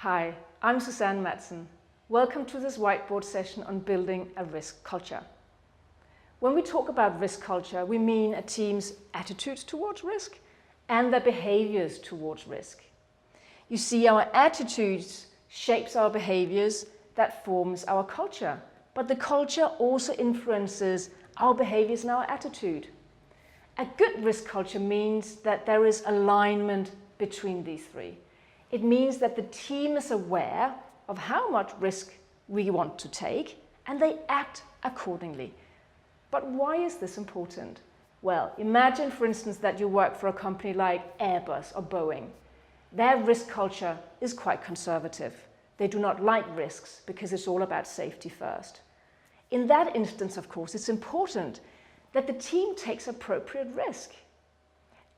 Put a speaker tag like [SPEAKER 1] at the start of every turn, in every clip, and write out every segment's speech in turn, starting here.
[SPEAKER 1] Hi, I'm Susanne Madsen. Welcome to this whiteboard session on building a risk culture. When we talk about risk culture, we mean a team's attitudes towards risk and their behaviors towards risk. You see, our attitudes shapes our behaviors that forms our culture, but the culture also influences our behaviors and our attitude. A good risk culture means that there is alignment between these three. It means that the team is aware of how much risk we want to take and they act accordingly. But why is this important? Well, imagine for instance that you work for a company like Airbus or Boeing. Their risk culture is quite conservative. They do not like risks because it's all about safety first. In that instance, of course, it's important that the team takes appropriate risk.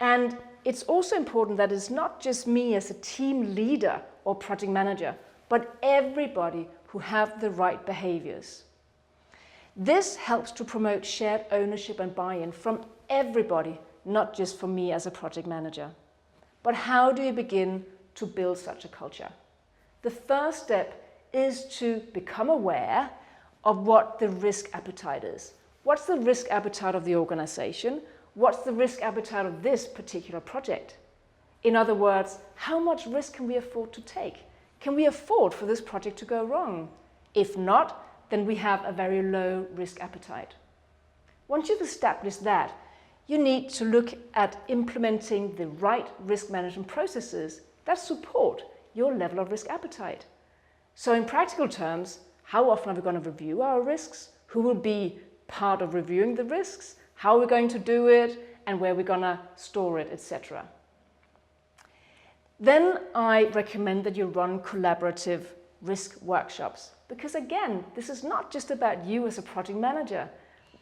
[SPEAKER 1] And it's also important that it's not just me as a team leader or project manager, but everybody who have the right behaviors. This helps to promote shared ownership and buy-in from everybody, not just from me as a project manager. But how do you begin to build such a culture? The first step is to become aware of what the risk appetite is. What's the risk appetite of the organization? What's the risk appetite of this particular project? In other words, how much risk can we afford to take? Can we afford for this project to go wrong? If not, then we have a very low risk appetite. Once you've established that, you need to look at implementing the right risk management processes that support your level of risk appetite. So in practical terms, how often are we going to review our risks? Who will be part of reviewing the risks? How we're going to do it, and where we're going to store it, etc. Then I recommend that you run collaborative risk workshops, because again, this is not just about you as a project manager,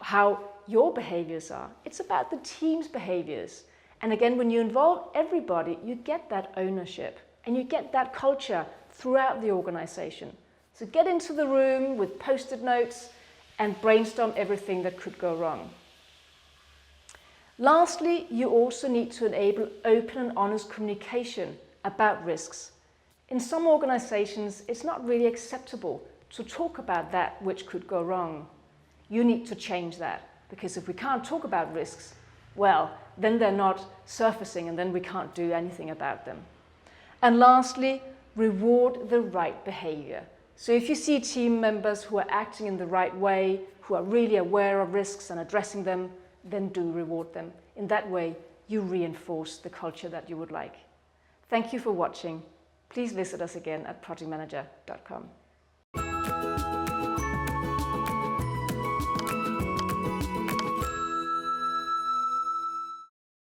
[SPEAKER 1] how your behaviors are. It's about the team's behaviors. And again, when you involve everybody, you get that ownership and you get that culture throughout the organization. So get into the room with post-it notes and brainstorm everything that could go wrong. Lastly, you also need to enable open and honest communication about risks. In some organizations, it's not really acceptable to talk about that which could go wrong. You need to change that, because if we can't talk about risks, well, then they're not surfacing and then we can't do anything about them. And lastly, reward the right behavior. So if you see team members who are acting in the right way, who are really aware of risks and addressing them, then do reward them. In that way, you reinforce the culture that you would like. Thank you for watching. Please visit us again at projectmanager.com.